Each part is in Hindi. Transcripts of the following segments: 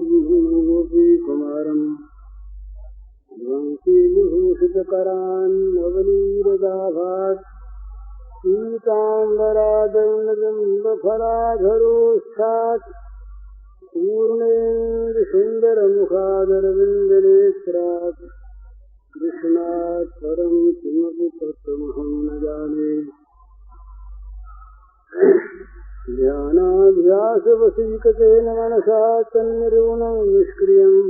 गोपीकुमारम् वंशीविभूषितकरान् नवनीरदाभात् पीताम्बरादण्डबिम्बफलाधरोष्ठात् पूर्णेन्दुसुन्दरमुखादरविन्दनेत्रात् कृष्णात् परं किमपि तत्त्वमहं न जाने। ध्यानाभ्यासवशीकतेन मनसा तन्निर्गुणं निष्क्रियम्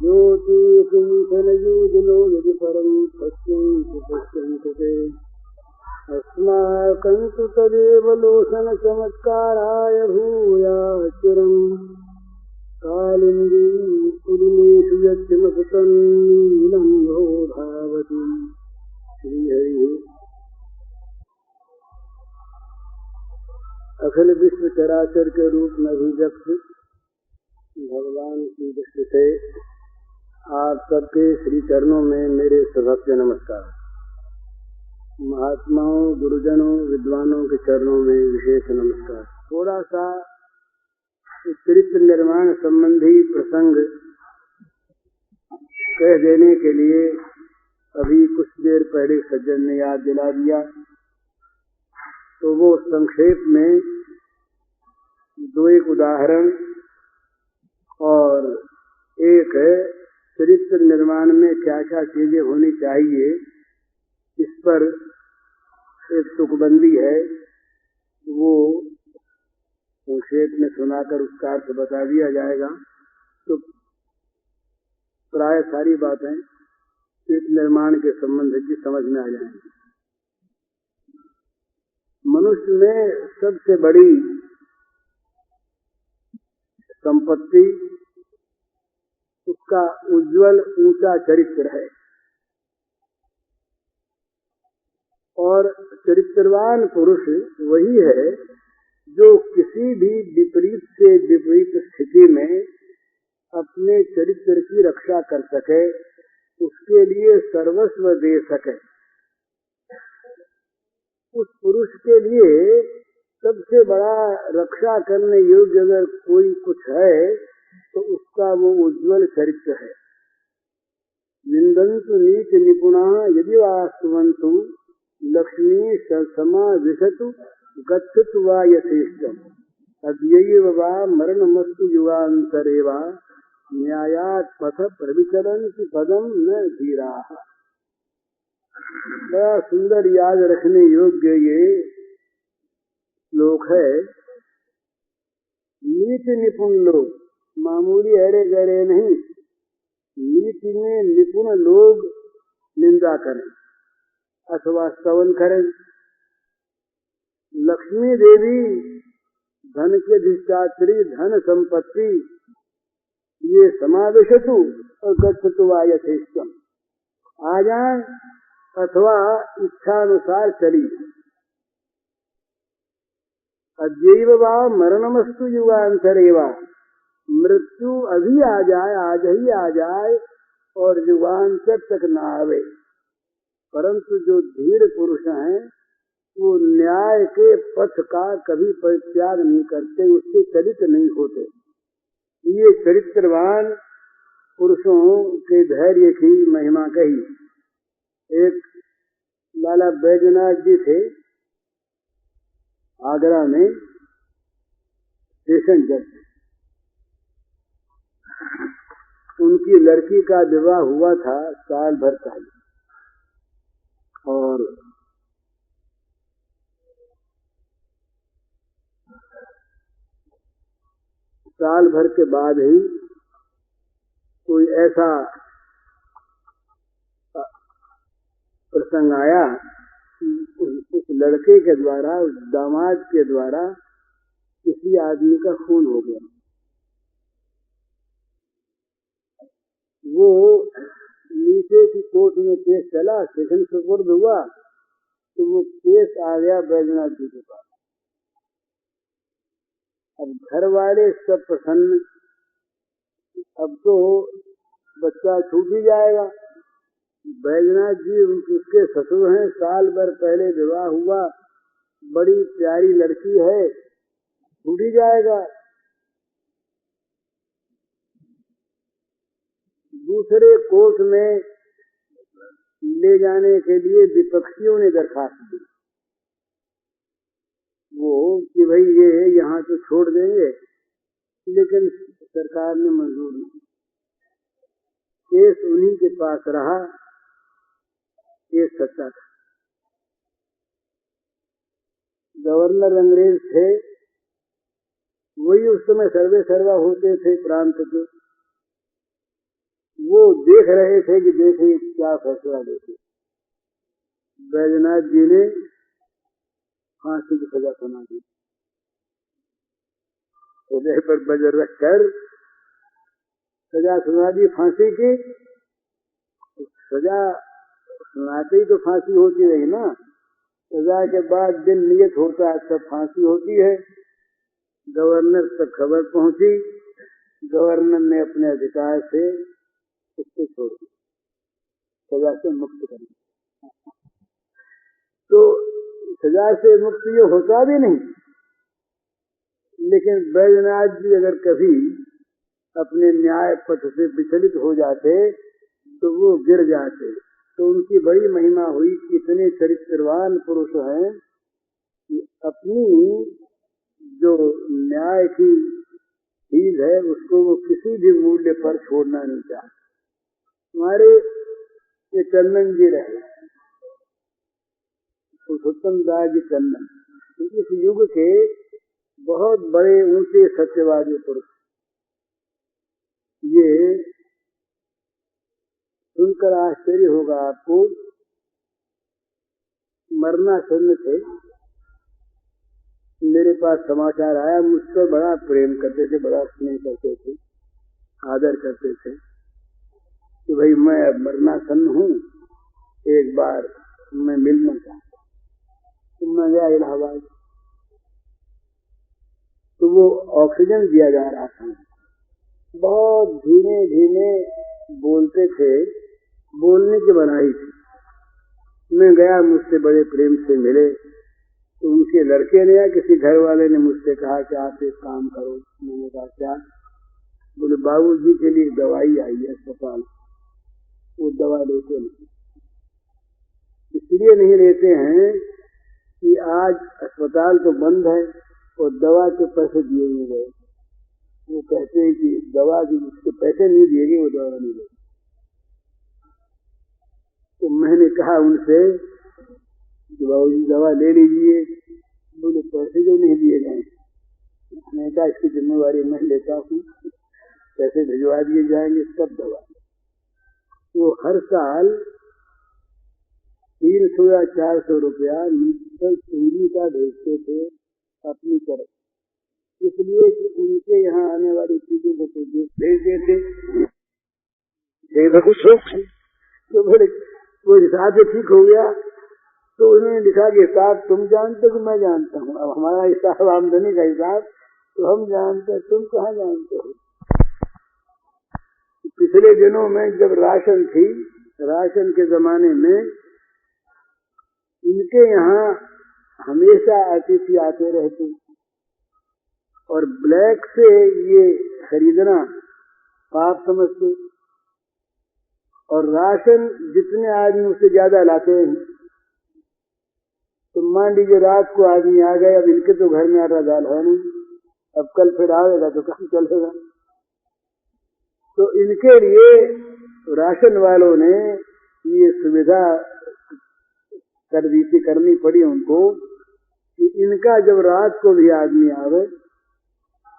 ज्योतिषुमिथलयोजनो यदि परं सत्यं पश्यन्ति ते अस्माकं तु तदेव लोचनचमत्काराय भूयाच्चिरम् कालिन्दी पुलिनेषु यत्किमपि तन्नीलं भावति। श्रीहरिः। अखिल विश्व चराचर के रूप में अभिव्यक्त भगवान की दृष्टि से आप सबके श्री चरणों में मेरे सभक्ति नमस्कार। महात्माओं, गुरुजनों, विद्वानों के चरणों में विशेष नमस्कार। थोड़ा सा चरित्र निर्माण संबंधी प्रसंग कह देने के लिए अभी कुछ देर पहले सज्जन ने याद दिला दिया, तो वो संक्षेप में दो एक उदाहरण और एक चरित्र निर्माण में क्या क्या चीजें होनी चाहिए, इस पर एक तुकबंदी है, वो संक्षेप में सुनाकर उसका अर्थ बता दिया जाएगा। तो प्राय सारी बातें चरित्र निर्माण के संबंध की समझ में आ जाएंगी। मनुष्य में सबसे बड़ी संपत्ति उसका उज्जवल ऊंचा चरित्र है, और चरित्रवान पुरुष वही है जो किसी भी विपरीत से विपरीत स्थिति में अपने चरित्र की रक्षा कर सके, उसके लिए सर्वस्व दे सके। उस पुरुष के लिए सबसे बड़ा रक्षा करने योग्य अगर कोई कुछ है तो उसका वो उज्जवल चरित्र है। निंदन्तु नीच निपुणा यदि वास्तवन्तु लक्ष्मी समा विशतु गच्छतु वा यथेष्टम् अद्यैव वा मरणमस्तु युगान्तरे वा न्यायात् पथ प्रविचरन्ति पदम न धीराः। बड़ा सुंदर याद रखने योग्य ये श्लोक है। नीति निपुण लोग, मामूली अरे गरे नहीं, नीति में निपुण लोग निंदा करें अथवा स्तवन करें। लक्ष्मी देवी धन की अधिष्ठात्री, धन संपत्ति ये समावेशतु और गच्छतु वा यथेष्टम्, आ जाए अथवा इच्छानुसार चली। अद्यैव वा मरणमस्तु युगान्तरे वा, मृत्यु अभी आ जाए, आज ही आ जाए और युगांतर तक न आवे। परंतु जो धीर पुरुष हैं वो न्याय के पथ का कभी परित्याग नहीं करते, उसके चरित नहीं होते। ये चरित्रवान पुरुषों के धैर्य की महिमा कही। एक लाला बैजनाथ जी थे, आगरा में स्टेशन जज। उनकी लड़की का विवाह हुआ था साल भर पहले, और साल भर के बाद ही कोई ऐसा प्रसंग आया कि उस लड़के के द्वारा, उस दामाद के द्वारा किसी आदमी का खून हो गया। वो नीचे की कोर्ट में केस चला, सेशन सुपुर्द हुआ, तो वो केस आ गया बैजनाथ जी के पास। अब घर वाले सब प्रसन्न, अब तो बच्चा छूट ही जाएगा। बैजनाथ जी उसके ससुर हैं, साल भर पहले विवाह हुआ, बड़ी प्यारी लड़की है, छूट ही जाएगा। दूसरे कोर्ट में ले जाने के लिए विपक्षियों ने दरखास्त दी, वो कि भाई ये यहाँ तो छोड़ देंगे, लेकिन सरकार ने मंजूर नहीं। केस उन्हीं के पास रहा, ये सच्चा था। गवर्नर अंग्रेज थे, वही उस समय सर्वे सर्वा होते थे प्रांत के, वो देख रहे थे कि देखिए क्या फैसला देते। बैजनाथ जी ने फांसी की सजा सुना दी, हृदय पर बजर रख कर सजा सुना दी फांसी की। सजा सुनाते ही तो फांसी होती रही ना, सजा के बाद दिन नियत होता है तब फांसी होती है। गवर्नर तक खबर पहुंची, गवर्नर ने अपने अधिकार से उसको छोड़ दिया, सजा से मुक्त कर दिया। तो सजा से मुक्त ये होता भी नहीं, लेकिन बैजनाथ जी अगर कभी अपने न्याय पथ से विचलित हो जाते तो वो गिर जाते। तो उनकी बड़ी महिमा हुई कि इतने चरित्रवान पुरुष हैं कि अपनी जो न्याय की चीज है उसको वो किसी भी मूल्य पर छोड़ना नहीं चाहते। हमारे ये चंदन जी रहे, पुरुषोत्तम दास जी चंदन, इस युग के बहुत बड़े ऊंचे सत्यवादी पुरुष। ये सुनकर आश्चर्य होगा आपको, मरणासन्न थे, मेरे पास समाचार आया, मुझसे बड़ा प्रेम करते थे, बड़ा स्नेह करते थे, आदर करते थे कि भाई मैं अब मरणासन्न हूँ, एक बार मैं मिलना चाहता। तो मैं गया इलाहाबाद, तो वो ऑक्सीजन दिया जा रहा था, बहुत धीमे धीमे बोलते थे, बोलने की बनाई थी। मैं गया, मुझसे बड़े प्रेम से मिले, तो उनके लड़के ने या किसी घर वाले ने मुझसे कहा कि आप एक काम करो। मैंने कहा क्या? बोले बाबूजी के लिए दवाई आई है अस्पताल, वो दवा लेते नहीं। इसलिए नहीं लेते हैं कि आज अस्पताल तो बंद है और दवा के पैसे दिए नहीं गए। वो कहते हैं कि दवा की जिसके पैसे नहीं दिए गए वो दवा नहीं देगी। तो मैंने कहा उनसे कि बाबूजी दवा ले लीजिए। बोले पैसे जो नहीं दिए गए। मैंने कहा इसकी जिम्मेवारी मैं लेता हूँ, पैसे भिजवा दिए जाएंगे तब दवा। वो हर साल 300 या 400 रुपया लीटर चीनी का भेजते थे अपनी तरफ, इसलिए कि उनके यहाँ आने वाली चीजों को तो भेज देते। तो बोले वो हिसाब से ठीक हो गया। तो उन्होंने लिखा कि हिसाब तुम जानते हो कि मैं जानता हूँ। अब हमारा हिसाब आमदनी का हिसाब तो हम जानते हैं, तुम कहाँ जानते हो। पिछले दिनों में जब राशन थी, राशन के जमाने में इनके यहाँ हमेशा अतिथि आते रहते और ब्लैक से ये खरीदना पाप समझते और राशन जितने आदमी उससे ज्यादा लाते हैं। तो मान लीजिए रात को आदमी आ गए, अब इनके तो घर में आटा दाल है नहीं, अब कल फिर आएगा तो काम चलेगा। तो इनके लिए राशन वालों ने ये सुविधा करनी पड़ी उनको कि इनका जब रात को भी आदमी आवे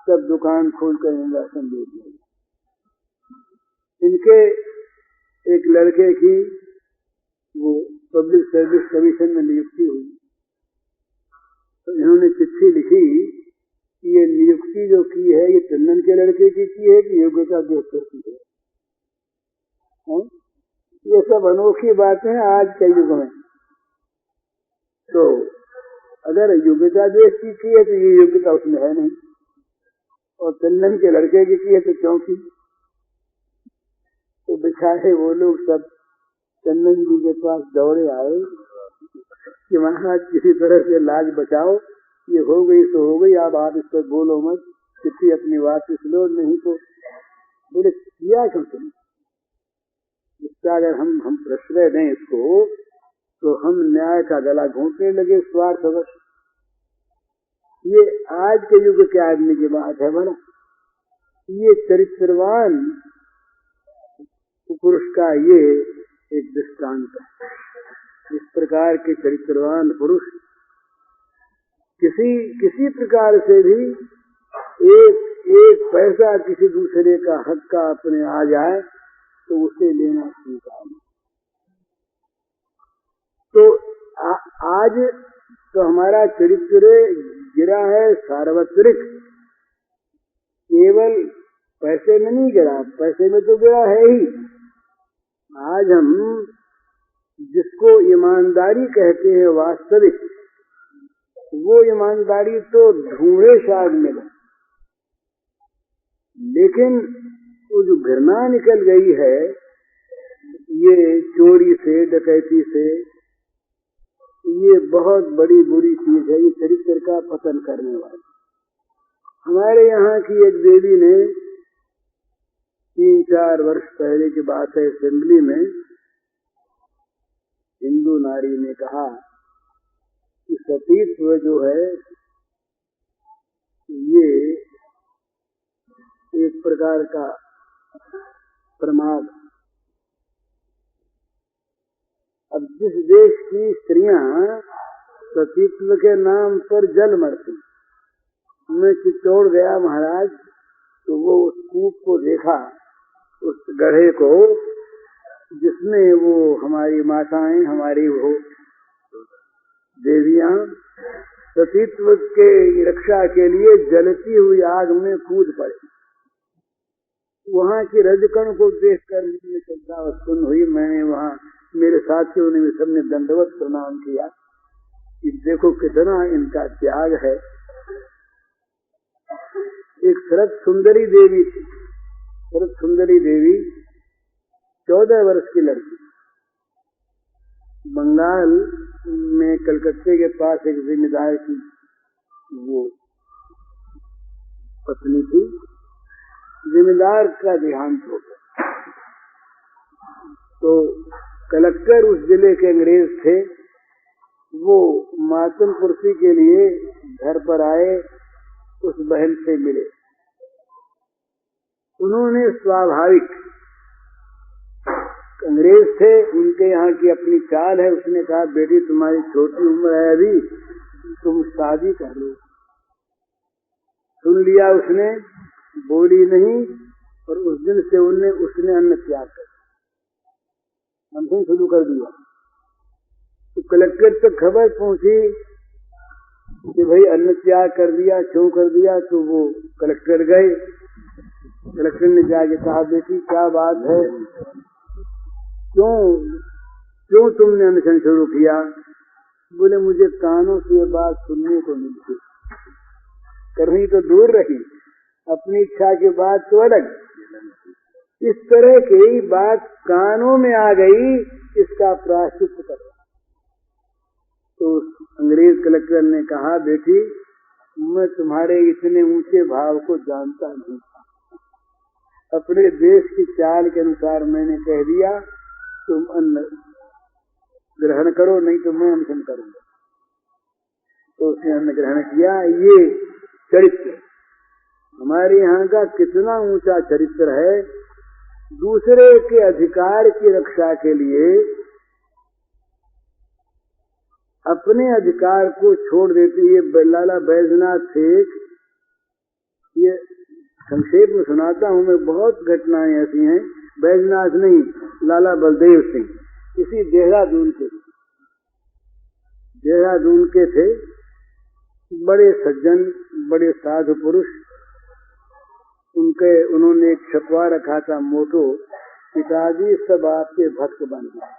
तब दुकान खोलकर राशन दे दिया। इनके एक लड़के की वो पब्लिक सर्विस कमीशन में नियुक्ति हुई, तो इन्होंने चिट्ठी लिखी कि ये नियुक्ति जो की है ये चंदन के लड़के की है कि योग्यता देखकर की है। ये सब अनोखी बातें हैं आज के युग में। तो अगर योग्यता देश की है तो ये योग्यता उसमें है नहीं, और चंदन के लड़के की है तो क्यों की। तो बेचारे वो लोग सब चंदन जी के पास दौड़े आए कि महाराज किसी तरह से लाज बचाओ, ये हो गई तो हो गई, आप इस पर बोलो मत, चिट्ठी अपनी वापस लो, नहीं तो। बोले किया क्यों तुम? इसका अगर हम प्रश्रय दें इसको, तो हम न्याय का गला घोंटने लगे स्वार्थवश। ये आज के युग के आदमी की बात है बड़ा। ये चरित्रवान पुरुष का ये एक दृष्टांत है। इस प्रकार के चरित्रवान पुरुष किसी प्रकार से भी एक पैसा किसी दूसरे का हक का अपने आ जाए तो उसे लेना स्वीकार नहीं। तो आज तो हमारा चरित्र गिरा है सार्वत्रिक, केवल पैसे में नहीं गिरा, पैसे में तो गिरा है ही। आज हम जिसको ईमानदारी कहते हैं वास्तविक, वो ईमानदारी तो ढूंढे शायद मिले, लेकिन वो जो घृणा निकल गई है ये चोरी से, डकैती से, ये बहुत बड़ी बुरी चीज है। ये चरित्र का पतन करने वाली। हमारे यहाँ की एक देवी ने 3-4 वर्ष पहले की बात है, असेंबली में हिंदू नारी ने कहा कि सतीत्व जो है ये एक प्रकार का प्रमाद। अब जिस देश की स्त्रियां सतीत्व के नाम पर जल मरती, मैं चित्तौड़ गया महाराज, तो वो उस कूप को देखा, उस गड्ढे को जिसमें वो हमारी माताएं, हमारी वो देवियां सतीत्व के रक्षा के लिए जलती हुई आग में कूद पड़े। वहाँ की रजकण को देखकर मुझे श्रद्धा उत्पन्न हुई। मैंने वहाँ मेरे साथियों ने भी सबने दंडवत प्रणाम किया कि देखो कितना इनका त्याग है। एक शरद सुंदरी देवी थी। शरद सुंदरी देवी 14 वर्ष की लड़की, बंगाल में कलकत्ते के पास एक जिम्मेदार की वो पत्नी थी। जिम्मेदार का देहांत हो गया तो कलेक्टर उस जिले के अंग्रेज थे, वो मातम पुर्सी के लिए घर पर आए, उस बहन से मिले। उन्होंने स्वाभाविक, अंग्रेज थे, उनके यहाँ की अपनी चाल है, उसने कहा बेटी तुम्हारी छोटी उम्र है अभी, तुम शादी कर लो। सुन लिया उसने, बोली नहीं, और उस दिन से उसने अन्न त्याग कर अनशन शुरू कर दिया। तो कलेक्टर तक खबर पहुंची कि भाई अन्न त्याग कर दिया, क्यों कर दिया। तो वो कलेक्टर गए, कलेक्टर ने जाके कहा बेटी क्या बात है, क्यों तुमने अनशन शुरू किया। बोले मुझे कानों से ये बात सुनने को मिलती, करनी तो दूर रही, अपनी इच्छा की बात तो अलग, इस तरह की बात कानों में आ गई, इसका प्रायश्चित कर। तो अंग्रेज कलेक्टर ने कहा बेटी मैं तुम्हारे इतने ऊंचे भाव को जानता नहीं था, अपने देश की चाल के अनुसार मैंने कह दिया तुम अन्न ग्रहण करो, नहीं तो मैं अनशन करूंगा। तो उसने अन्न ग्रहण किया। ये चरित्र हमारे यहाँ का कितना ऊंचा चरित्र है। दूसरे के अधिकार की रक्षा के लिए अपने अधिकार को छोड़ देते। ये लाला बैजनाथ शेख, ये संक्षेप में सुनाता हूँ मैं, बहुत घटनाएं ऐसी हैं। बैजनाथ नहीं, लाला बलदेव सिंह, इसी देहरादून के थे, बड़े सज्जन, बड़े साधु पुरुष। उन्होंने एक छपवा रखा था मोटो, पिताजी सब आपके भक्त बन गए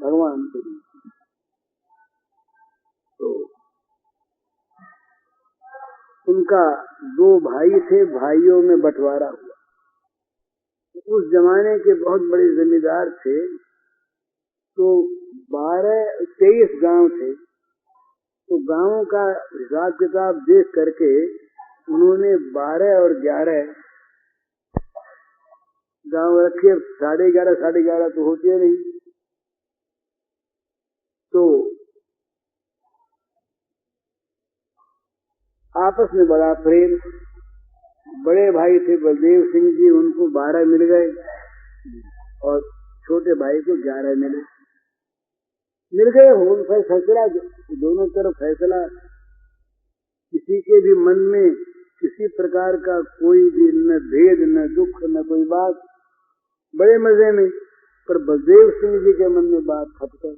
भगवान के लिए। तो उनका 2 भाई थे, भाइयों में बंटवारा हुआ। उस जमाने के बहुत बड़े जमींदार थे, तो 23 गांव थे। तो गांवों का हिसाब किताब देख करके उन्होंने 12 और 11 गांव रखे 11:30 तो होते नहीं। तो आपस में बड़ा प्रेम। बड़े भाई थे बलदेव सिंह जी, उनको 12 मिल गए और छोटे भाई को 11 मिल गए। हो फैसला दोनों तरफ फैसला। किसी के भी मन में किसी प्रकार का कोई भी न भेद न दुख न कोई बात, बड़े मजे में। पर बलदेव सिंह जी के मन में बात खटके।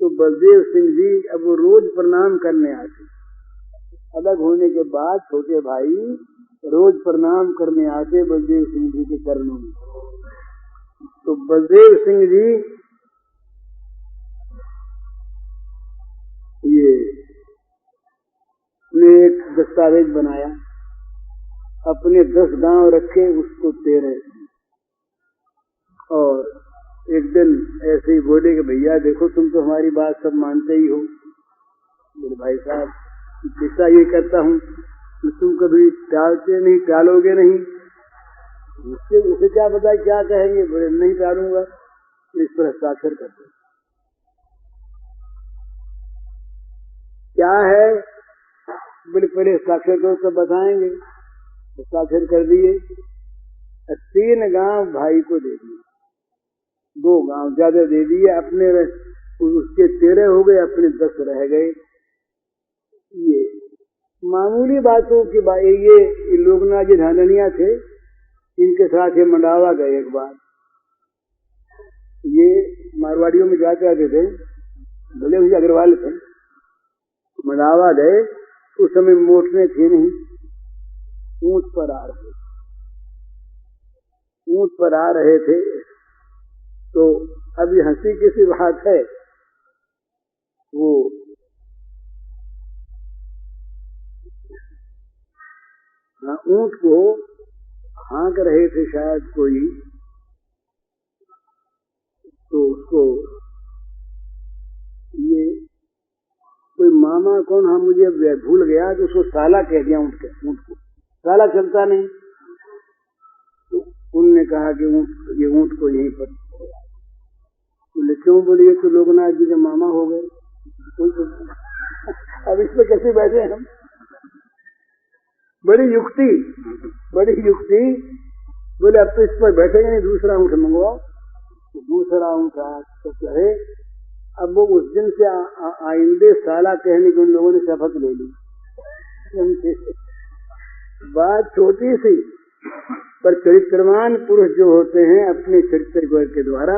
तो बलदेव सिंह जी अब वो रोज प्रणाम करने आते। अलग होने के बाद छोटे भाई रोज प्रणाम करने आते बलदेव सिंह जी के चरणों में। तो बलदेव सिंह जी ये ने एक दस्तावेज बनाया, अपने 10 गांव रखे, उसको 13। और एक दिन ऐसे ही बोले कि भैया देखो तुम तो हमारी बात सब मानते ही हो। मेरे भाई साहब ऐसा ये करता हूँ कि तुम कभी टालते नहीं, टालोगे नहीं। उसे क्या पता क्या कहेंगे, बोले नहीं टालूंगा। इस पर हस्ताक्षर कर दो। क्या है, बोले पहले हस्ताक्षर करो तब बताएंगे। हस्ताक्षर कर दिए। 3 गांव भाई को दे दिए, 2 गांव ज्यादा दे दिए। अपने उसके 13 हो गए, अपने 10 रह गए। ये मामूली बातों की ये लोकनाथ जी धाननिया थे, इनके साथ ये मंडावा गए एक बार। ये मारवाड़ियों में जाते आते थे, भले मुझे अग्रवाल थे। मंडावा गए, उस समय मोटरें थी नहीं, ऊंट पर आ रहे थे। तो अभी हंसी किसी बात है, वो ऊंट को हाँक रहे थे शायद कोई। तो उसको ये कोई मामा कौन, हाँ मुझे भूल गया, तो उसको साला कह दिया। ऊंट को साला चलता नहीं। तो उनने कहा कि ये ऊंट को यहीं पर। बोले क्यों? बोले ये तो लोकनाथ जी के मामा हो गए। अब इस पे कैसे बैठे हम? बड़ी युक्ति। बोले अब तो इस पर बैठेंगे नहीं, दूसरा ऊंट मंगवाओ। तो दूसरा ऊंट तो कहे। अब वो उस दिन से आइंदे साला कहने की उन लोगों ने शपथ ले ली। बात छोटी सी, पर चरित्रवान पुरुष जो होते हैं अपने चरित्र के द्वारा।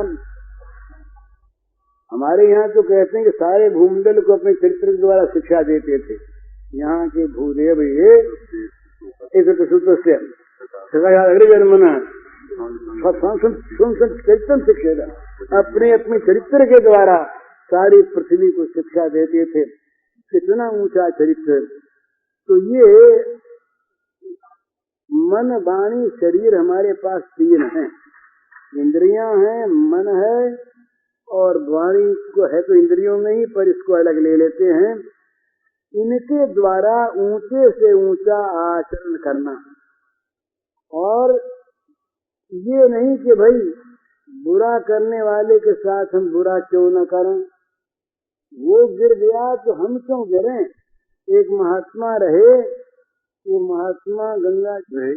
हमारे यहाँ तो कहते हैं कि सारे भूमंडल को अपने चरित्र के द्वारा शिक्षा देते थे। यहाँ के भूदेव ये चरित्र शिक्षा अपने चरित्र के द्वारा सारी पृथ्वी को शिक्षा देते थे। कितना ऊंचा चरित्र। तो ये मन वाणी शरीर हमारे पास 3 हैं। इंद्रियां हैं, मन है और वाणी को है तो इंद्रियों में ही, पर इसको अलग ले लेते हैं। इनके द्वारा ऊंचे से ऊंचा आचरण करना। और ये नहीं कि भाई बुरा करने वाले के साथ हम बुरा क्यों न करें, वो गिर गया तो हम क्यों गिरें। एक महात्मा रहे, वो महात्मा गंगा रहे,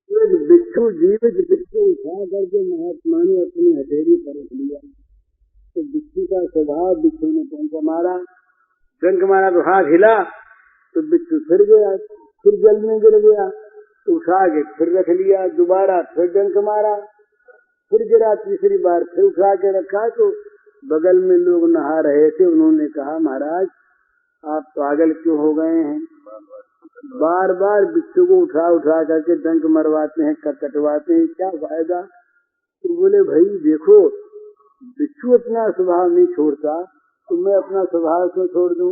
एक बिच्छू जीवित बिच्छू उठा करके महात्मा ने अपनी हथेली पर रख लिया। तो बिच्छू का स्वभाव, बिच्छू ने डंक मारा तो हाथ हिला तो बिच्छू फिर गया, फिर जल में गिर गया। तो उठा के फिर रख लिया, दोबारा फिर डंक मारा, फिर गिरा, तीसरी बार फिर उठा के रखा। तो बगल में लोग नहा रहे थे, उन्होंने कहा महाराज आप पागल क्यों हो गए हैं, बार बार बिच्छू को उठा करके डंक मरवाते हैं, कटवाते हैं, क्या फायदा। तो बोले भाई देखो बिच्छू अपना स्वभाव नहीं छोड़ता, तो मैं अपना स्वभाव क्यों छोड़ दूं।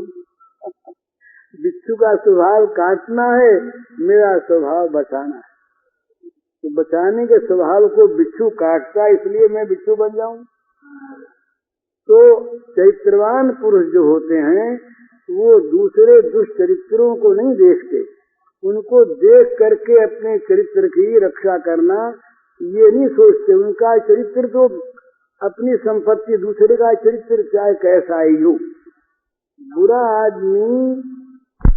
बिच्छू का स्वभाव काटना है, मेरा स्वभाव बचाना है। तो बचाने के स्वभाव को बिच्छू काटता, इसलिए मैं बिच्छू बन जाऊं। तो चरित्रवान पुरुष जो होते हैं वो दूसरे दुष्चरित्रों को नहीं देखते, उनको देख करके अपने चरित्र की रक्षा करना ये नहीं सोचते। उनका चरित्र तो अपनी संपत्ति, दूसरे का चरित्र चाहे कैसा ही हो। बुरा आदमी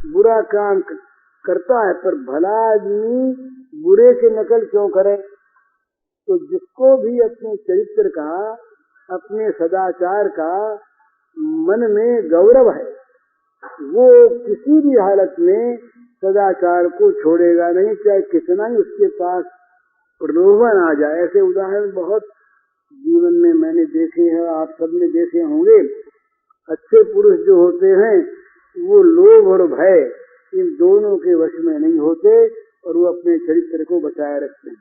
बुरा काम करता है, पर भला आदमी बुरे की नकल क्यों करे। तो जिसको भी अपने चरित्र का, अपने सदाचार का मन में गौरव है, वो किसी भी हालत में सदाचार को छोड़ेगा नहीं, चाहे कितना ही उसके पास प्रलोभन आ जाए। ऐसे उदाहरण बहुत जीवन में मैंने देखे हैं, आप सबने देखे होंगे। अच्छे पुरुष जो होते हैं वो लोभ और भय इन दोनों के वश में नहीं होते और वो अपने चरित्र को बचाए रखते हैं।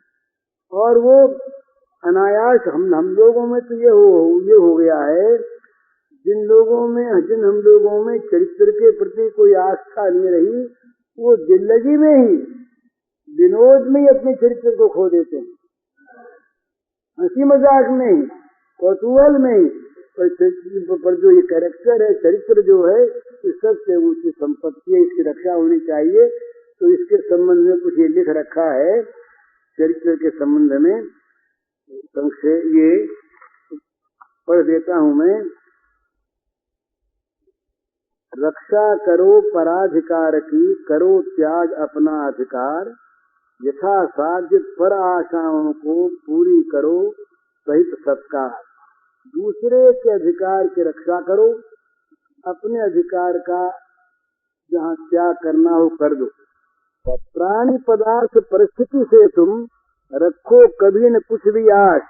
और वो अनायास हम लोगों में तो ये हो गया है, जिन हम लोगों में चरित्र के प्रति कोई आस्था नहीं रही, वो जिंदगी में ही विनोद में ही अपने चरित्र को खो देते हैं, हंसी मजाक में ही, कौतूहल में ही। पर जो ये कैरेक्टर है, चरित्र जो है, इस सबसे ऊंची संपत्ति है, इसकी रक्षा होनी चाहिए। तो इसके संबंध में कुछ ये लिख रखा है, चरित्र के संबंध में संक्षेप ये पढ़ देता हूं मैं। रक्षा करो पराधिकार की, करो त्याग अपना अधिकार, यथा साध्य पर आशाओं को पूरी करो सहित सत्कार। दूसरे के अधिकार की रक्षा करो, अपने अधिकार का जहाँ त्याग करना हो कर दो। प्राणी पदार्थ परिस्थिति से तुम रखो कभी न कुछ भी आश,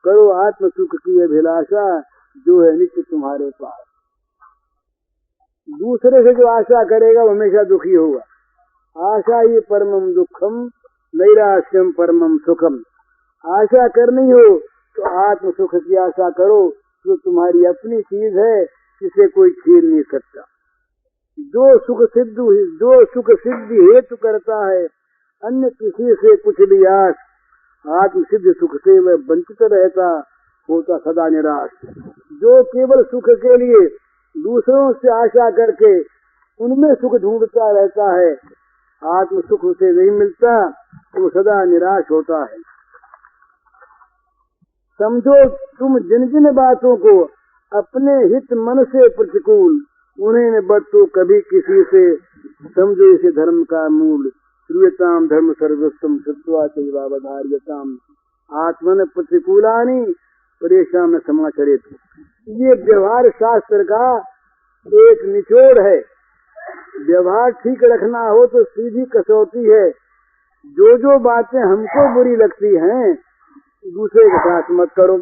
करो आत्म सुख की अभिलाषा जो है नित्य तुम्हारे पास। दूसरे से जो आशा करेगा वो हमेशा दुखी होगा। आशा ही परमम दुखम नैराश्यम परमम सुखम। आशा करनी हो तो आत्म सुख की आशा करो, जो तुम्हारी अपनी चीज है, जिसे कोई छीन नहीं सकता। जो सुख सिद्धि हेतु करता है, अन्य किसी से कुछ भी आस, आत्म सिद्ध सुख से वह वंचित रहता, होता सदा निराश। जो केवल सुख के लिए दूसरों से आशा करके उनमें सुख ढूंढता रहता है, आत्म सुख उसे नहीं मिलता, वो सदा निराश होता है। समझो तुम जिन जिन बातों को अपने हित मन से प्रतिकूल, उन्हें न बरतो कभी किसी से, समझो इसे धर्म का मूल। श्रूयताम धर्म सर्वस्वम सत्वा चैवावधार्यताम, आत्मन प्रतिकूलानि परेशान समाचरित। ये व्यवहार शास्त्र का एक निचोड़ है। व्यवहार ठीक रखना हो तो सीधी कसौटी है। जो बातें हमको बुरी लगती हैं, दूसरे के साथ मत करो।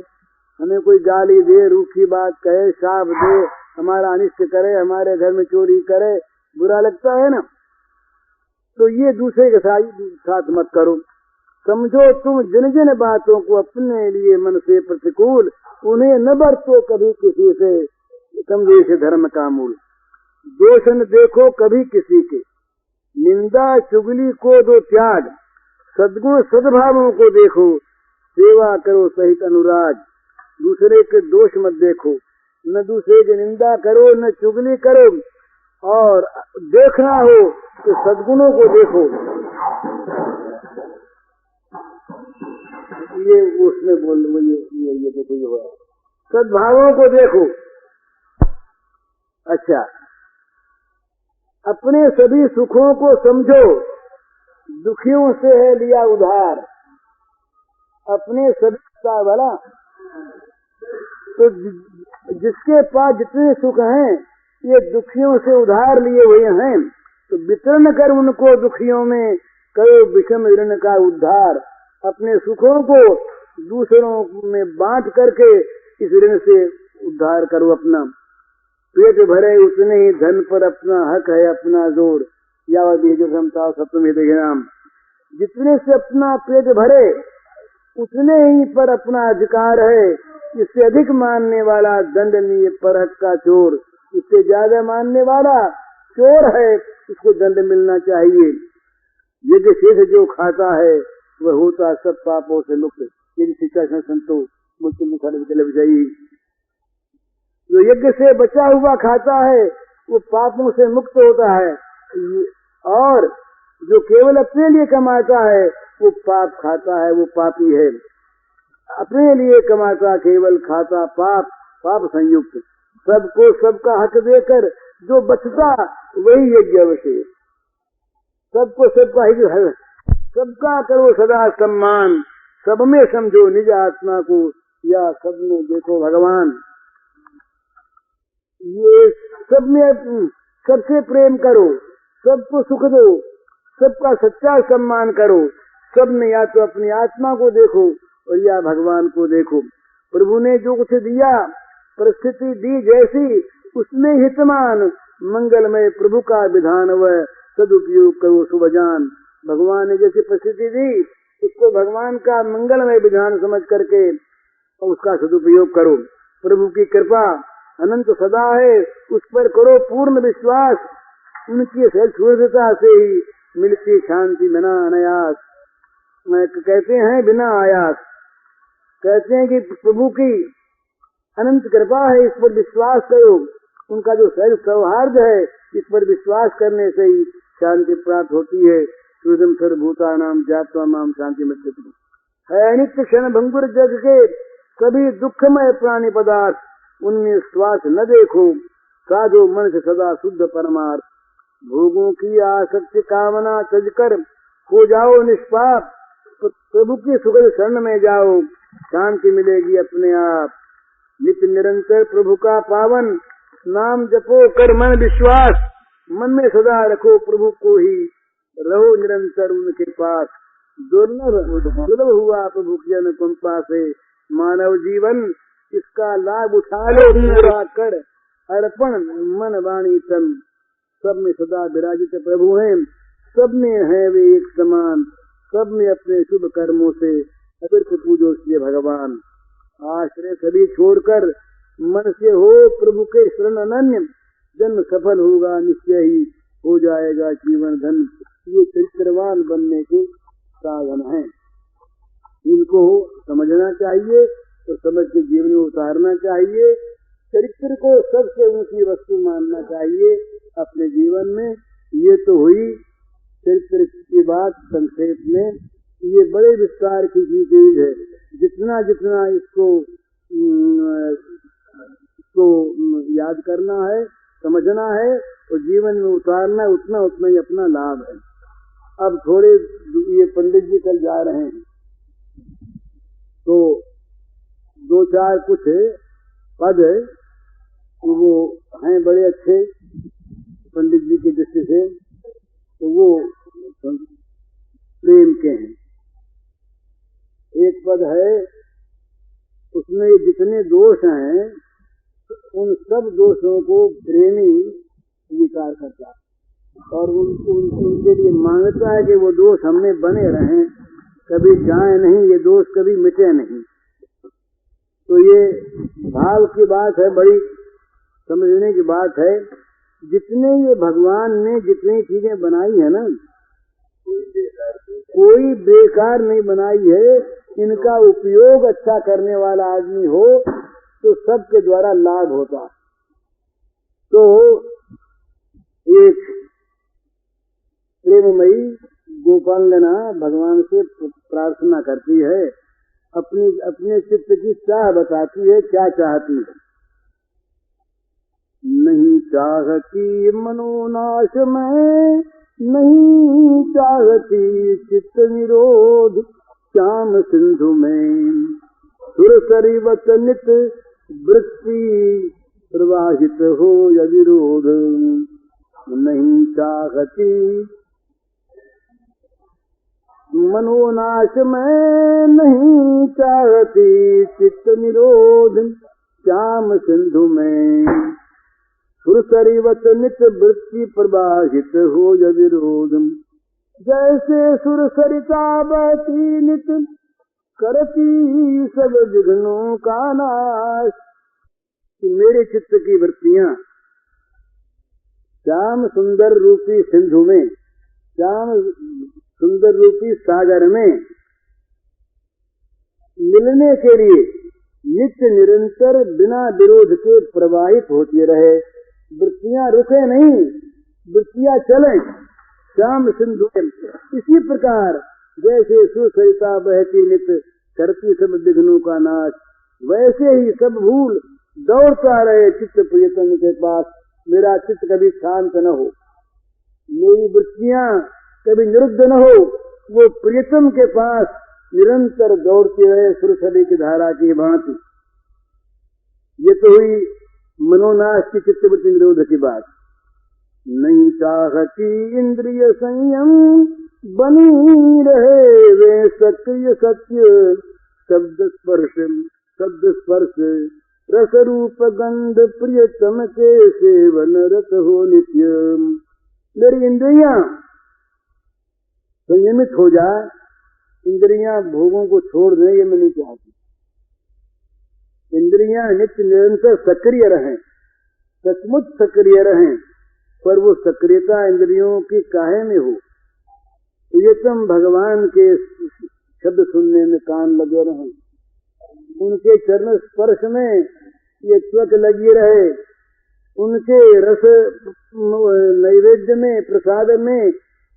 हमें कोई गाली दे, रूखी बात कहे, शाप दे, हमारा अनिष्ट करे, हमारे घर में चोरी करे, बुरा लगता है ना, तो ये दूसरे के साथ मत करो। समझो तुम जिन जिन बातों को अपने लिए मन से प्रतिकूल, उन्हें न बरतो कभी किसी से, समझो इसे धर्म का मूल। दोष न देखो कभी किसी के, निंदा चुगली को दो त्याग, सद्गुण सद्भावों को देखो, सेवा करो सहित अनुराग। दूसरे के दोष मत देखो, न दूसरे की निंदा करो, न चुगली करो, और देखना हो तो सद्गुणों को देखो। ये उसमें बोल ये देखो, ये हुआ सद्भावों को देखो। अच्छा, अपने सभी सुखों को समझो, दुखियों से है लिया उधार। अपने सभी का भला, तो जिसके पास जितने सुख हैं ये दुखियों से उधार लिए हुए हैं, तो वितरण कर उनको दुखियों में, करो विषम ऋण का उद्धार। अपने सुखों को दूसरों में बांट करके इस ऋण से उद्धार करो अपना। पेट भरे उतने ही धन पर अपना हक है अपना जोर, या क्षमता सत्वम हितम। जितने से अपना पेट भरे उतने ही पर अपना अधिकार है। इससे अधिक मानने वाला दंडनीय पर हक का चोर, इससे ज्यादा मानने वाला चोर है, इसको दंड मिलना चाहिए। यज्ञ शेष जो खाता है वह होता सब पापों से मुक्त। यदि शिक्षा संतो मुक्ति विजयी। जो यज्ञ से बचा हुआ खाता है वो पापों से मुक्त होता है, और जो केवल अपने लिए कमाता है वो पाप खाता है, वो पापी है। अपने लिए कमाता, केवल खाता, पाप संयुक्त। सबको सबका हक देकर जो बचता वही यज्ञ अवशेष। सबको सबका हित, सबका करो सदा सम्मान, सब में समझो निज आत्मा को, या सब में देखो भगवान। ये सब में सबसे प्रेम करो, सबको सुख दो, सबका सच्चा सम्मान करो। सब में या तो अपनी आत्मा को देखो और या भगवान को देखो। प्रभु ने जो कुछ दिया, परिस्थिति दी जैसी, उसमें हितमान मंगलमय प्रभु का विधान व सदुपयोग करो सुबजान। भगवान ने जैसी परिस्थिति दी, उसको भगवान का मंगलमय विधान समझ करके उसका सदुपयोग करो। प्रभु की कृपा अनंत सदा है, उस पर करो पूर्ण विश्वास। उनकी सहजता से ही मिलती शांति बिना अनायास। कहते हैं बिना आयास, कहते हैं कि प्रभु की अनंत कृपा है, इस पर विश्वास करो। उनका जो सहज सौहार्द है, इस पर विश्वास करने से ही शांति प्राप्त होती है। सुदम सर्वभूता नाम जात्वा माम शांति मत है। अनित्य क्षण भंगुर जग के सभी दुखमय प्राणी पदार्थ, उनमें श्वास न देखो। साधो मन से सदा शुद्ध परमार्थ। भोगों की आसक्ति कामना त्यज कर हो जाओ निष्पाप। प्रभु की सुगंध शरण में जाओ, शांति मिलेगी अपने आप। नित्य निरंतर प्रभु का पावन नाम जपो, कर मन विश्वास। मन में सदा रखो प्रभु को ही, रहो निरंतर उनके पास। दुर्लभ हुआ प्रभु की अनुकंपा से मानव जीवन, इसका लाभ उठा लो पूरा कर अर्पण मन वाणी तन। सब में सदा विराजित प्रभु हैं, सब में है वे एक समान। सब में अपने शुभ कर्मों से अतिरिक्त पूजो से भगवान। आश्रय सभी छोड़कर मन से हो प्रभु के शरण अनन्य। जन्म सफल होगा निश्चय ही, हो जाएगा जीवन धन। ये चरित्रवान बनने के साधन हैं, इनको समझना चाहिए तो समझ के जीवन में उतारना चाहिए। चरित्र को सबसे ऊंची वस्तु मानना चाहिए अपने जीवन में। ये तो हुई चरित्र की बात संक्षेप में। ये बड़े विस्तार की चीज है। जितना जितना इसको याद करना है, समझना है और जीवन में उतारना है, उतना उतना ही अपना लाभ है। अब थोड़े ये पंडित जी कल जा रहे हैं तो दो चार कुछ पद वो हैं बड़े अच्छे पंडित जी की दृष्टि से, तो वो प्रेम के हैं। एक पद है उसमें जितने दोष हैं उन सब दोषों को प्रेमी स्वीकार करता है और उनके लिए मांगता है कि वो दोष हमें बने रहें, कभी जाए नहीं, ये दोष कभी मिटे नहीं। तो ये भाव की बात है, बड़ी समझने की बात है। जितने ये भगवान ने जितनी चीजें बनाई है ना, कोई बेकार नहीं बनाई है। इनका उपयोग अच्छा करने वाला आदमी हो तो सबके द्वारा लाभ होता। तो एक प्रेममयी गोपांगना भगवान से प्रार्थना करती है, अपने चित्त की चाह बताती है, क्या चाहती है। नहीं चाहती मनोनाश में, नहीं चाहती चित्त निरोध, श्याम सिंधु में सुरसरिवत नित वृत्ति प्रवाहित हो यविरोध। नहीं चाहती मनोनाश में, नहीं चाहती चित्त निरोध, श्याम सिंधु में सुरसरिवत नित वृत्ति प्रवाहित हो यविरोध। जैसे सुरसरिता बहती नित करती सब विघ्नों का नाश। मेरे चित्त की वृत्तियां श्याम सुंदर रूपी सिंधु में, श्याम सुंदर रूपी सागर में मिलने के लिए नित्य निरंतर बिना विरोध के प्रवाहित होती रहे। वृत्तियां रुके नहीं, वृत्तियां चलें, श्याम सिंधु। इसी प्रकार जैसे सुसरिता बहती नित करती सब विघ्नों का नाश, वैसे ही सब भूल दौड़ता रहे चित्त प्रियतम के पास। मेरा चित्त कभी शांत न हो, मेरी वृत्तियां कभी निरुद्ध न हो, वो प्रियतम के पास निरंतर दौड़ती रहे सुरसरी की धारा की भांति। ये तो हुई मनोनाश की चित्तवृत्ति निरोध की बात। नहीं चाहती इंद्रिय संयम बनी रहे वे सक्रिय सत्य, शब्द स्पर्श रस रूप गंध प्रियतम के सेवन रत हो नित्य। मेरी इंद्रियां संयमित हो जाए, इंद्रियां भोगों को छोड़ दें, ये मैं नहीं चाहती। इंद्रियां नित्य निरंतर सक्रिय रहें, सचमुच सक्रिय रहें, पर वो सक्रियता इंद्रियों की काहे में हो। प्रियतम भगवान के शब्द सुनने में कान लगे रहें, उनके चरण स्पर्श में ये त्वक लगी रहे, उनके रस नैवेद्य में प्रसाद में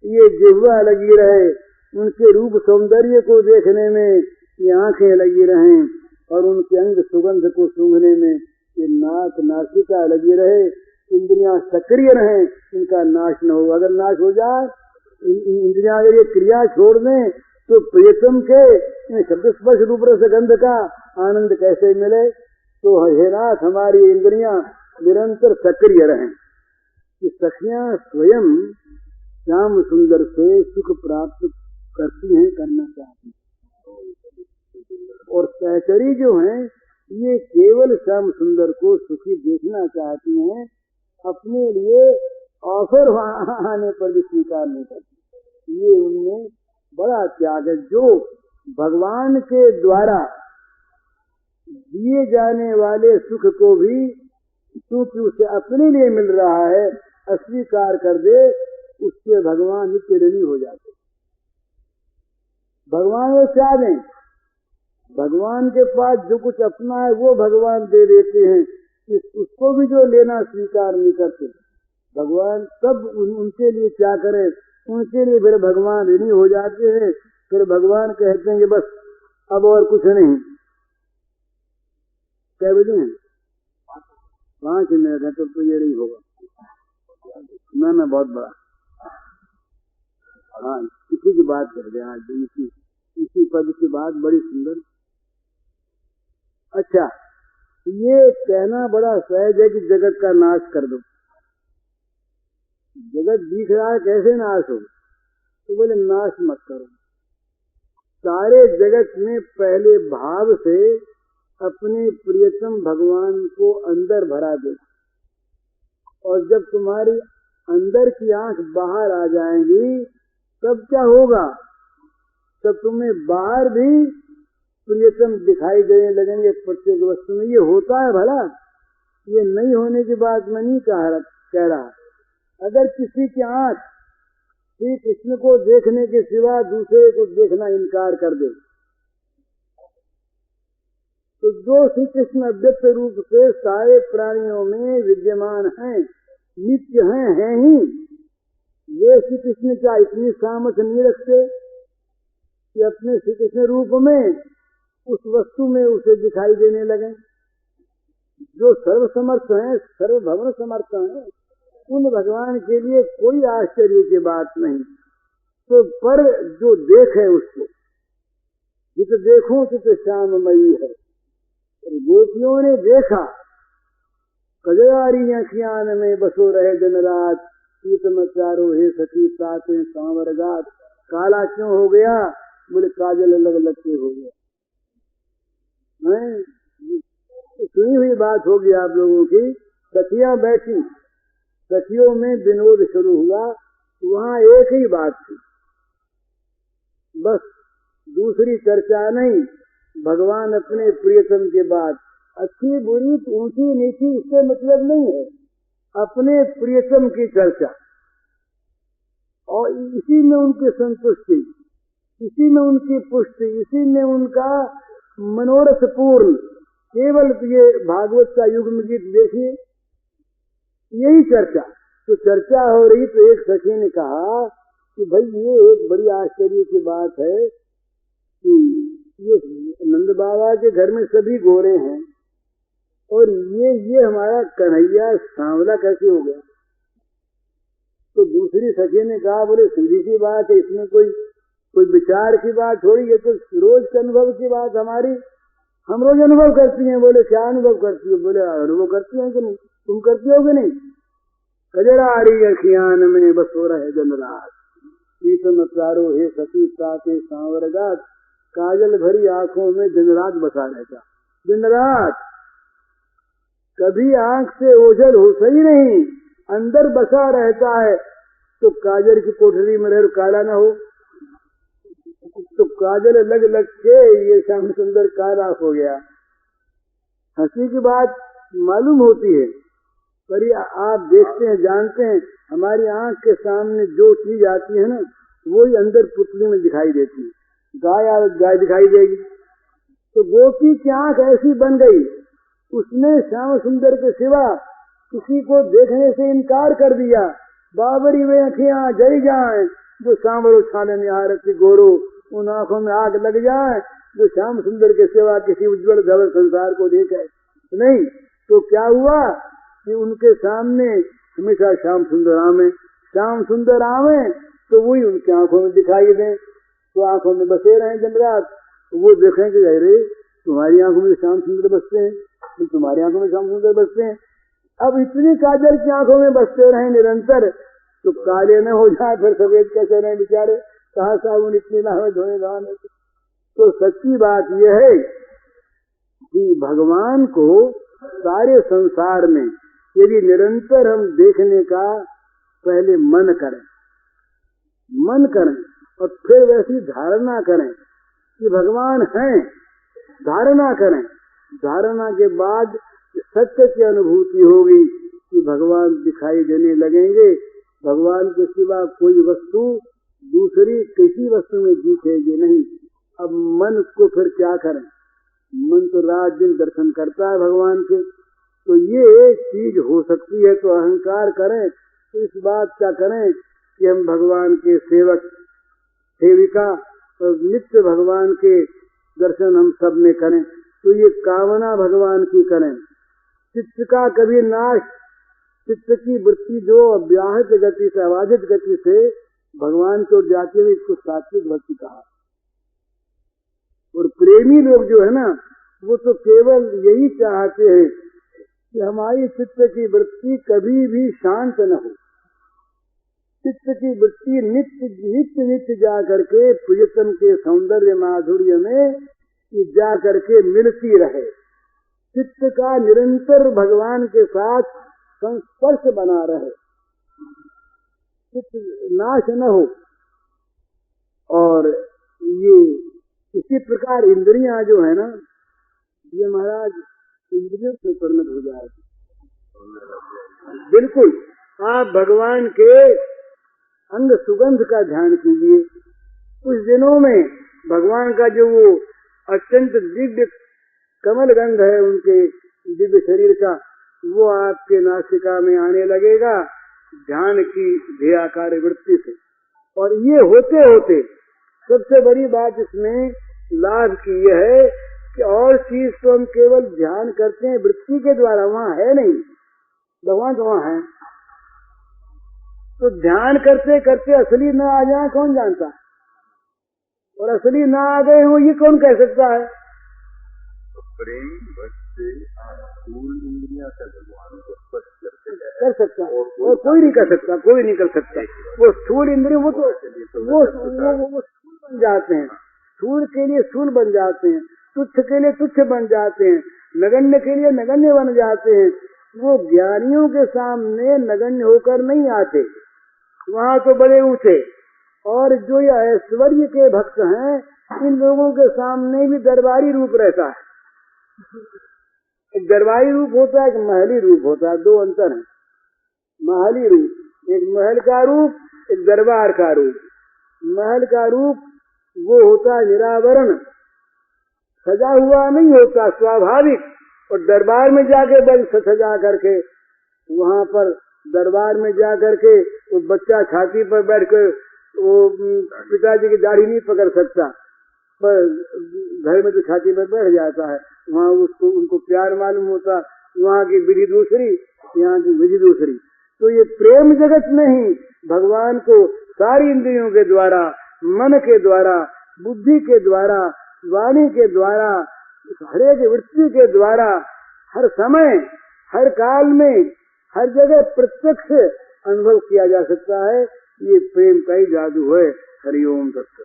ये जिह्वा लगी रहे, उनके रूप सौंदर्य को देखने में ये आंखें लगी रहें, और उनके अंग सुगंध को सूंघने में ये नाक नासिका लगी रहे। इंद्रियां सक्रिय रहें, इनका नाश न हो। अगर नाश हो जाए, इंद्रियां अगर ये क्रिया छोड़ दें, तो प्रियतम के शब्द स्पर्श रूप रस गंध का आनंद कैसे मिले। तो हे नाथ, हमारी इंद्रियां निरंतर सक्रिय रहें कि सखियां स्वयं श्याम सुंदर से सुख प्राप्त करती हैं, करना चाहती हैं। और सहचरी जो हैं, ये केवल श्याम सुंदर को सुखी देखना चाहती हैं, अपने लिए अवसर आने पर भी स्वीकार नहीं करती। ये उनमें बड़ा त्याग है। जो भगवान के द्वारा दिए जाने वाले सुख को भी क्योंकि उसे अपने लिए मिल रहा है अस्वीकार कर दे, उससे भगवान नित्य ऋणी हो जाते। भगवान वो क्या दें? भगवान के पास जो कुछ अपना है वो भगवान दे देते हैं, उसको भी जो लेना स्वीकार नहीं करते। भगवान तब उनके लिए क्या करे, उनके लिए फिर भगवान ऋणी हो जाते हैं। फिर भगवान कहते हैं कि बस अब और कुछ नहीं। क्या बजे हैं? 5 मिनट है, तो ये नहीं होगा। मैं बहुत बड़ा, हाँ, किसी की बात कर दे आज, इसी पद की बात बड़ी सुंदर। अच्छा, ये कहना बड़ा सहज है कि जगत का नाश कर दो। जगत दिख रहा है, कैसे नाश हो? तो बोले नाश मत करो। सारे जगत में पहले भाव से अपने प्रियतम भगवान को अंदर भरा दे, और जब तुम्हारी अंदर की आंख बाहर आ जाएंगी, तब क्या होगा? तब तुम्हें बाहर भी प्रियतम दिखाई देने लगेंगे प्रत्येक वस्तु में। ये होता है भला, ये नहीं होने की बात मैं नहीं कह रहा। अगर किसी की आंख श्री कृष्ण को देखने के सिवा दूसरे को देखना इनकार कर दे, तो जो श्री कृष्ण अव्यक्त रूप से सारे प्राणियों में विद्यमान हैं, नित्य हैं ही, ये श्री कृष्ण क्या इतनी सामर्थ्य नहीं रखते कि अपने श्री कृष्ण रूप में उस वस्तु में उसे दिखाई देने लगे? जो सर्वसमर्थ हैं, सर्वभवन समर्थ हैं, उन भगवान के लिए कोई आश्चर्य की बात नहीं। तो पर जो देखे उसको, जित देखूं तित श्याममयी है। गोपियों ने देखा, कजरारी अखियान में बसो रहे दिन रात, शीतम चारो हे सखी साते सांवर गात। काला क्यों हो गया? बोले काजल अलग अलग के हो गया। सुनी हुई बात होगी आप लोगों की। सखियां बैठी, सखियों में विनोद शुरू हुआ, वहाँ एक ही बात थी, बस दूसरी चर्चा नहीं। भगवान अपने प्रियतम के बाद अच्छी बुरी ऊंची नीची इससे मतलब नहीं है, अपने प्रियतम की चर्चा, और इसी में उनकी संतुष्टि, इसी में उनकी पुष्टि, इसी में उनका मनोरथ पूर्ण। केवल ये भागवत का युग्म गीत देखिए, यही चर्चा। तो चर्चा हो रही तो एक सखी ने कहा कि भाई ये एक बड़ी आश्चर्य की बात है कि ये नंद बाबा के घर में सभी गोरे हैं और ये हमारा कन्हैया सांवला कैसे हो गया। तो दूसरी सखी ने कहा, बोले सीधी सी बात है, इसमें कोई विचार की बात थोड़ी, ये तो रोज के अनुभव की बात हमारी, हम रोज अनुभव करती हैं। बोले क्या अनुभव करती हो? बोले अनुभव करती हैं कि नहीं, तुम करती हो कि नहीं? कजरारी अखियान में बसो रहे दिन रात, शीतम चारो हे सखी ताके सांवरगात, काजल भरी आंखों में दिन रात बसा रहता। दिन रात कभी आंख से ओझल हो सही नहीं, अंदर बसा रहता है। तो काजल की कोठरी में रह काला न हो, तो काजल लग लग के ये श्याम सुंदर काला हो गया। हंसी की बात मालूम होती है, पर आप देखते हैं, जानते हैं, हमारी आंख के सामने जो चीज आती है ना, वो ही अंदर पुतली में दिखाई देती है। गाय दिखाई देगी। तो गोपी की आंख ऐसी बन गई, उसने श्याम सुंदर के सिवा किसी को देखने से इनकार कर दिया। बाबरी वे अखियां जल जाएं जो सांवरो छाने निहारती गोरो, उन आंखों में आग लग जाए जो श्याम सुंदर के सिवा किसी उज्जवल धवल संसार को देखे नहीं। तो क्या हुआ कि उनके सामने हमेशा श्याम सुंदर आवे तो वही उनकी आंखों में दिखाई दे, तो आंखों में बसे रहे दिन रात। तो वो देखें कि अरे तुम्हारी आंखों में श्याम सुंदर बसते हैं, तो तुम्हारी आंखों में श्याम सुंदर बसते हैं। अब इतनी काजल की आंखों में बसते रहे निरंतर, तो काले न हो जाए फिर सफेद कैसे रहे बेचारे, कहा साबुन इतनी नहावे धोने नहाने। तो सच्ची बात यह है कि भगवान को सारे संसार में यदि निरंतर हम देखने का पहले मन करें और फिर वैसी धारणा करें कि भगवान हैं, धारणा करें, धारणा के बाद सत्य की अनुभूति होगी कि भगवान दिखाई देने लगेंगे। भगवान के सिवा कोई वस्तु दूसरी किसी वस्तु में दिखेगी नहीं। अब मन को फिर क्या करें, मन तो रात दिन दर्शन करता है भगवान के। तो ये चीज हो सकती है तो अहंकार करें, तो इस बात क्या करें कि हम भगवान के सेवक सेविका और नित्य भगवान के दर्शन हम सब में करें। तो ये कामना भगवान की करें। चित्त का कभी नाश, चित्त की वृत्ति जो अव्याहत गति से, अबाधित गति से भगवान की ओर जाती है, इसको सात्विक भक्ति कहा। और प्रेमी लोग जो है ना, वो तो केवल यही चाहते हैं कि हमारी चित्त की वृत्ति कभी भी शांत न हो। चित्त की वृत्ति नित्य जा करके प्रियतम के सौंदर्य माधुर्य में जा करके मिलती रहे। चित्त का निरंतर भगवान के साथ संस्पर्श बना रहे, चित्त नाश न हो। और ये इसी प्रकार इंद्रियां जो है ना, ये महाराज इंद्रियों से परिणत हो जाएगी। बिल्कुल आप भगवान के अंग सुगंध का ध्यान कीजिए। कुछ दिनों में भगवान का जो वो अत्यंत दिव्य कमल गंध है उनके दिव्य शरीर का, वो आपके नासिका में आने लगेगा ध्यान की ध्येयाकार वृत्ति से। और ये होते होते सबसे बड़ी बात इसमें लाभ की यह है कि और चीज तो हम केवल ध्यान करते हैं वृत्ति के द्वारा, वहाँ है नहीं, भगवान तो वहाँ है। तो ध्यान करते करते असली न आ जाए कौन जानता, और असली न आ गए हो ये कौन कह सकता है। प्रेम भक्ति स्थूल इंद्रियां से भगवान को स्पर्श कर सकता है, और कोई नहीं कर सकता, कोई नहीं कर सकता। वो स्थूल इंद्रिय वो स्थूल बन जाते हैं, स्थूल के लिए स्थूल बन जाते हैं, तुच्छ के लिए तुच्छ बन जाते हैं, नगण्य के लिए नगण्य बन जाते हैं। वो ज्ञानियों के सामने नगण्य होकर नहीं आते, वहाँ तो बड़े ऊंचे। और जो ये ऐश्वर्य के भक्त हैं, इन लोगों के सामने भी दरबारी रूप रहता है। एक दरबारी रूप होता है, एक महली रूप होता है, दो अंतर है। महली रूप, एक महल का रूप, एक दरबार का रूप। महल का रूप वो होता है निरावरण, सजा हुआ नहीं होता, स्वाभाविक। और दरबार में जाके बल सजा करके, वहाँ पर दरबार में जा करके वो बच्चा छाती पर बैठ कर वो पिताजी की दाढ़ी नहीं पकड़ सकता, पर घर में तो छाती पर बैठ जाता है, वहाँ उसको उनको प्यार मालूम होता, वहाँ की विधि दूसरी, यहाँ की विधि दूसरी। तो ये प्रेम जगत में ही भगवान को सारी इंद्रियों के द्वारा, मन के द्वारा, बुद्धि के द्वारा, वाणी के द्वारा, हरेक वृत्ति के द्वारा, हर समय, हर काल में, हर जगह प्रत्यक्ष अनुभव किया जा सकता है। ये प्रेम का ही जादू है। हरिओम तत्सत।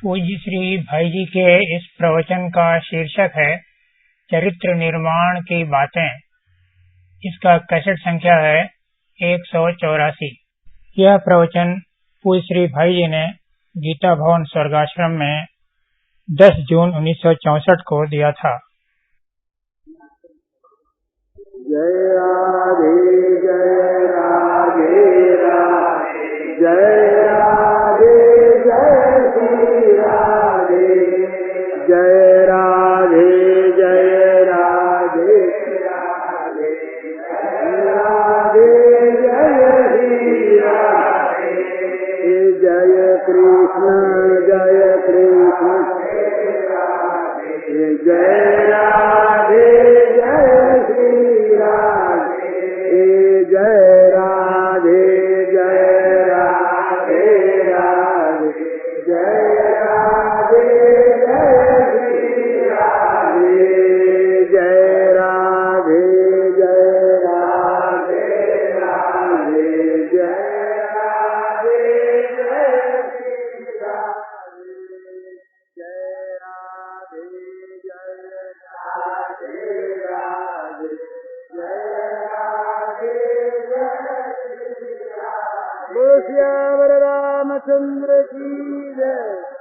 पूज्य श्री भाई जी के इस प्रवचन का शीर्षक है चरित्र निर्माण की बातें। इसका कैसेट संख्या है 184। यह प्रवचन पूज्य श्री भाई जी ने गीता भवन स्वर्गाश्रम में 10 जून 1964 को दिया था। जय राधे जय राधे राधे, जय राधे जय श्री राधे, जय राधे जय राधे राधे, राधे जय श्री राधे, जय कृष्ण जय कृष्ण, जय राधे जय श्री राधे, जय राधे जय राधे राधे, जय राधे जय श्री राधे, जय राधे जय राधे राधे, जय राधे जय श्री राधे, जय राधे जय राधे राधे, जय राधे जय श्री राधे। बोलो श्याम रामचंद्र की जय।